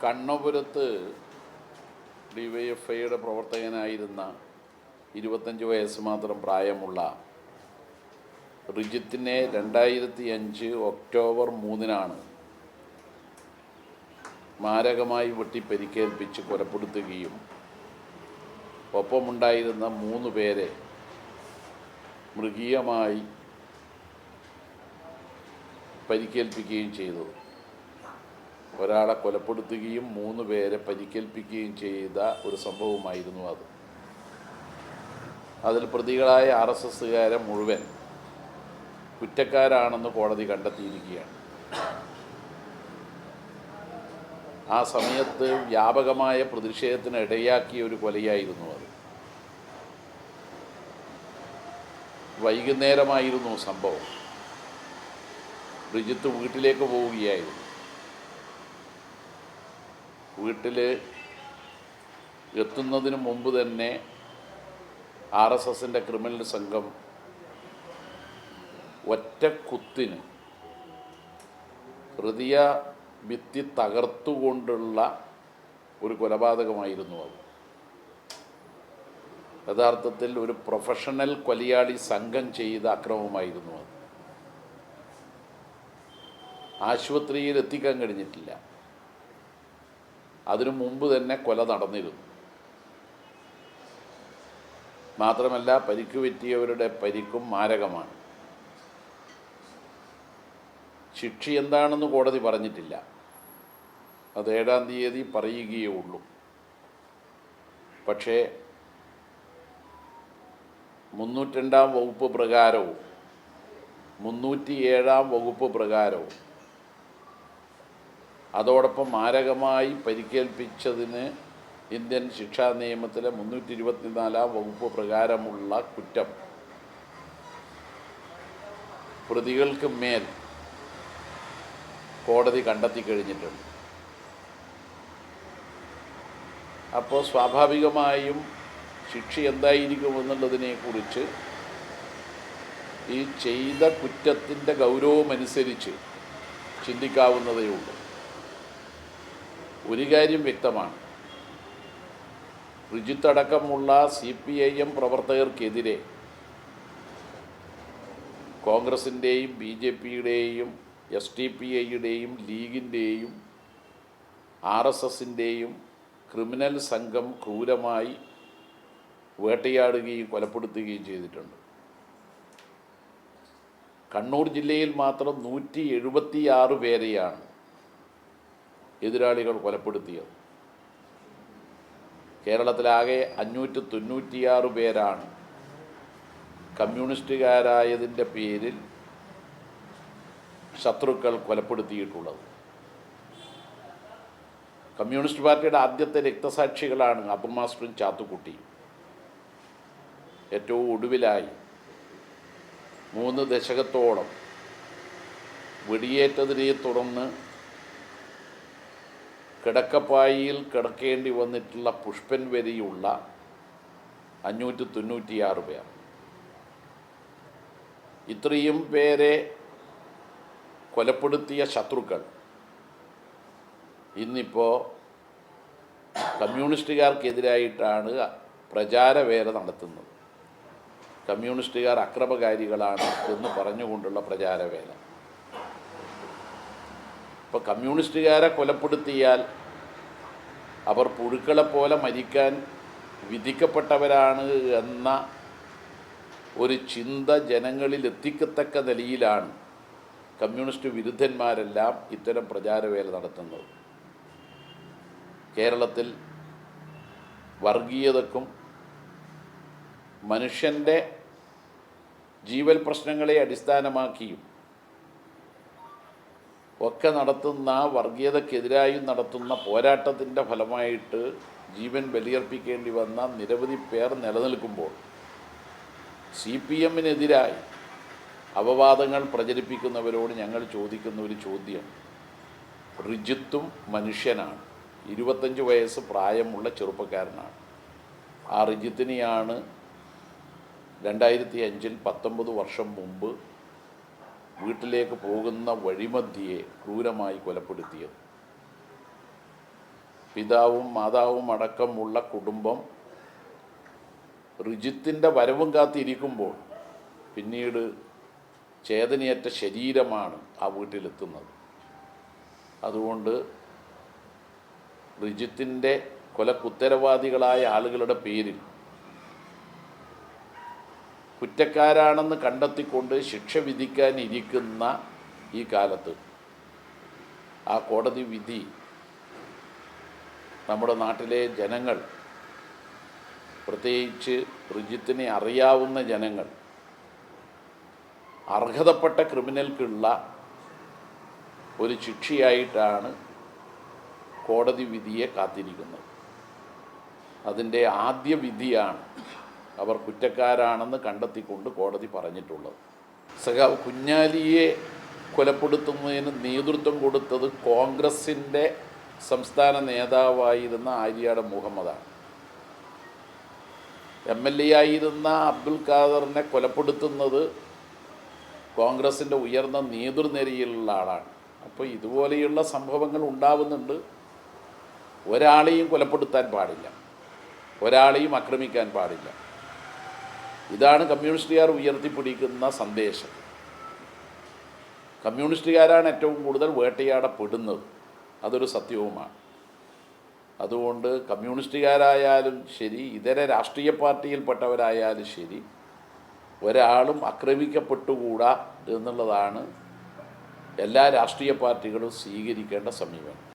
കണ്ണപുരത്ത് ഡിവൈഎഫ്ഐയുടെ പ്രവർത്തകനായിരുന്ന 25 വയസ്സ് മാത്രം പ്രായമുള്ള റിജിത്തിനെ 2005 ഒക്ടോബർ 3-നാണ് മാരകമായി വെട്ടിപ്പരിക്കേൽപ്പിച്ച് കൊലപ്പെടുത്തുകയും ഒപ്പമുണ്ടായിരുന്ന 3 പേരെ മൃഗീയമായി പരിക്കേൽപ്പിക്കുകയും ചെയ്തു. ഒരാളെ കൊലപ്പെടുത്തുകയും 3 പേരെ പരിക്കേൽപ്പിക്കുകയും ചെയ്ത ഒരു സംഭവമായിരുന്നു അത്. അതിൽ പ്രതികളായ RSSകാരെ മുഴുവൻ കുറ്റക്കാരാണെന്ന് കോടതി കണ്ടെത്തിയിരിക്കുകയാണ്. ആ സമയത്ത് വ്യാപകമായ പ്രതിഷേധത്തിന് ഇടയാക്കിയ ഒരു കൊലയായിരുന്നു അത്. വൈകുന്നേരമായിരുന്നു സംഭവം. റിജിത്ത് വീട്ടിലേക്ക് പോവുകയായിരുന്നു. വീട്ടിൽ എത്തുന്നതിന് മുമ്പ് തന്നെ RSSൻ്റെ ക്രിമിനൽ സംഘം ഒറ്റ കുത്തിന് ഹൃദയ ഭിത്തി തകർത്തുകൊണ്ടുള്ള ഒരു കൊലപാതകമായിരുന്നു അത്. യഥാർത്ഥത്തിൽ ഒരു പ്രൊഫഷണൽ കൊലയാളി സംഘം ചെയ്ത അക്രമമായിരുന്നു അത്. ആശുപത്രിയിൽ എത്തിക്കാൻ കഴിഞ്ഞിട്ടില്ല. അതിനു മുമ്പ് തന്നെ കൊല നടന്നിരുന്നു. മാത്രമല്ല പരിക്ക് പറ്റിയവരുടെ പരിക്കും മാരകമാണ്. ശിക്ഷ എന്താണെന്ന് കോടതി പറഞ്ഞിട്ടില്ല. അത് 7-ാം തീയതി പറയുകയേ ഉള്ളൂ. പക്ഷേ 302-ാം വകുപ്പ് പ്രകാരവും 307-ാം വകുപ്പ് പ്രകാരവും അതോടൊപ്പം മാരകമായി പരിക്കേൽപ്പിച്ചതിന് ഇന്ത്യൻ ശിക്ഷാ നിയമത്തിലെ 324-ാം വകുപ്പ് പ്രകാരമുള്ള കുറ്റം പ്രതികൾക്ക് മേൽ കോടതി കണ്ടെത്തി കഴിഞ്ഞിട്ടുണ്ട്. അപ്പോൾ സ്വാഭാവികമായും ശിക്ഷ എന്തായിരിക്കുമെന്നുള്ളതിനെക്കുറിച്ച് ഈ ചെയ്ത കുറ്റത്തിൻ്റെ ഗൗരവമനുസരിച്ച് ചിന്തിക്കാവുന്നതേ ഉള്ളൂ. ഒരു കാര്യം വ്യക്തമാണ്, റിജിത്ത് അടക്കമുള്ള CPIM പ്രവർത്തകർക്കെതിരെ കോൺഗ്രസിൻ്റെയും BJPയുടെയും SDPIയുടെയും ലീഗിൻ്റെയും RSSൻ്റെയും ക്രിമിനൽ സംഘം ക്രൂരമായി വേട്ടയാടുകയും കൊലപ്പെടുത്തുകയും ചെയ്തിട്ടുണ്ട്. കണ്ണൂർ ജില്ലയിൽ മാത്രം 176 പേരെയാണ് എതിരാളികൾ കൊലപ്പെടുത്തിയത്. കേരളത്തിലാകെ 596 പേരാണ് കമ്മ്യൂണിസ്റ്റുകാരായതിൻ്റെ പേരിൽ ശത്രുക്കൾ കൊലപ്പെടുത്തിയിട്ടുള്ളത്. കമ്മ്യൂണിസ്റ്റ് പാർട്ടിയുടെ ആദ്യത്തെ രക്തസാക്ഷികളാണ് അബുമാസ്റ്ററും ചാത്തുക്കുട്ടിയും. ഏറ്റവും ഒടുവിലായി 3 ദശകത്തോളം വെടിയേറ്റതിനെ തുടർന്ന് കിടക്കപ്പായിൽ കിടക്കേണ്ടി വന്നിട്ടുള്ള പുഷ്പൻ വരെയുള്ള 596 പേർ. ഇത്രയും പേരെ കൊലപ്പെടുത്തിയ ശത്രുക്കൾ ഇന്നിപ്പോൾ കമ്മ്യൂണിസ്റ്റുകാർക്കെതിരായിട്ടാണ് പ്രചാരവേല നടത്തുന്നത്. കമ്മ്യൂണിസ്റ്റുകാർ അക്രമകാരികളാണ് എന്ന് പറഞ്ഞുകൊണ്ടുള്ള പ്രചാരവേല. ഇപ്പോൾ കമ്മ്യൂണിസ്റ്റുകാരെ കൊലപ്പെടുത്തിയാൽ അവർ പുഴുക്കളെപ്പോലെ മരിക്കാൻ വിധിക്കപ്പെട്ടവരാണ് എന്ന ഒരു ചിന്ത ജനങ്ങളിൽ എത്തിക്കത്തക്ക നിലയിലാണ് കമ്മ്യൂണിസ്റ്റ് വിരുദ്ധന്മാരെല്ലാം ഇത്തരം പ്രചാരവേല നടത്തുന്നത്. കേരളത്തിൽ വർഗീയതക്കും മനുഷ്യൻ്റെ ജീവൽ പ്രശ്നങ്ങളെ അടിസ്ഥാനമാക്കിയും ഒക്കെ നടത്തുന്ന വർഗീയതക്കെതിരായി നടത്തുന്ന പോരാട്ടത്തിൻ്റെ ഫലമായിട്ട് ജീവൻ ബലിയർപ്പിക്കേണ്ടി വന്ന നിരവധി പേർ നിലനിൽക്കുമ്പോൾ CPMനെതിരായി അപവാദങ്ങൾ പ്രചരിപ്പിക്കുന്നവരോട് ഞങ്ങൾ ചോദിക്കുന്ന ഒരു ചോദ്യം, റിജിത്തും മനുഷ്യനാണ്, 25 വയസ്സ് പ്രായമുള്ള ചെറുപ്പക്കാരനാണ്. ആ റിജിത്തിനെയാണ് 2005-ൽ 19 വർഷം മുമ്പ് വീട്ടിലേക്ക് പോകുന്ന വഴിമധ്യയെ ക്രൂരമായി കൊലപ്പെടുത്തിയത്. പിതാവും മാതാവും അടക്കമുള്ള കുടുംബം റിജിത്തിൻ്റെ വരവും കാത്തിരിക്കുമ്പോൾ പിന്നീട് ചേതനയേറ്റ ശരീരമാണ് ആ വീട്ടിലെത്തുന്നത്. അതുകൊണ്ട് റിജിത്തിൻ്റെ കൊലക്കുത്തരവാദികളായ ആളുകളുടെ പേരിൽ കുറ്റക്കാരാണെന്ന് കണ്ടെത്തിക്കൊണ്ട് ശിക്ഷ വിധിക്കാനിരിക്കുന്ന ഈ കാലത്ത് ആ കോടതി വിധി നമ്മുടെ നാട്ടിലെ ജനങ്ങൾ, പ്രത്യേകിച്ച് റിജിത്തിനെ അറിയാവുന്ന ജനങ്ങൾ, അർഹതപ്പെട്ട ക്രിമിനൽക്കുള്ള ഒരു ശിക്ഷയായിട്ടാണ് കോടതി വിധിയെ കാത്തിരിക്കുന്നത്. അതിൻ്റെ ആദ്യ വിധിയാണ് അവർ കുറ്റക്കാരാണെന്ന് കണ്ടെത്തിക്കൊണ്ട് കോടതി പറഞ്ഞിട്ടുള്ളത്. സഖാവ് കുഞ്ഞാലിയെ കൊലപ്പെടുത്തുന്നതിന് നേതൃത്വം കൊടുത്തത് കോൺഗ്രസിൻ്റെ സംസ്ഥാന നേതാവായിരുന്ന ആര്യാട് മുഹമ്മദാണ്. MLA ആയിരുന്ന അബ്ദുൽ ഖാദറിനെ കൊലപ്പെടുത്തുന്നത് കോൺഗ്രസിൻ്റെ ഉയർന്ന നേതൃനിരയിലുള്ള ആളാണ്. അപ്പോൾ ഇതുപോലെയുള്ള സംഭവങ്ങൾ ഉണ്ടാവുന്നുണ്ട്. ഒരാളെയും കൊലപ്പെടുത്താൻ പാടില്ല, ഒരാളെയും ആക്രമിക്കാൻ പാടില്ല. ഇതാണ് കമ്മ്യൂണിസ്റ്റുകാർ ഉയർത്തിപ്പിടിക്കുന്ന സന്ദേശം. കമ്മ്യൂണിസ്റ്റുകാരാണ് ഏറ്റവും കൂടുതൽ വേട്ടയാടപ്പെടുന്നത്, അതൊരു സത്യവുമാണ്. അതുകൊണ്ട് കമ്മ്യൂണിസ്റ്റുകാരായാലും ശരി, ഇതര രാഷ്ട്രീയ പാർട്ടിയിൽപ്പെട്ടവരായാലും ശരി, ഒരാളും ആക്രമിക്കപ്പെട്ടുകൂടാ എന്നുള്ളതാണ് എല്ലാ രാഷ്ട്രീയ പാർട്ടികളും സ്വീകരിക്കേണ്ട സമീപനം.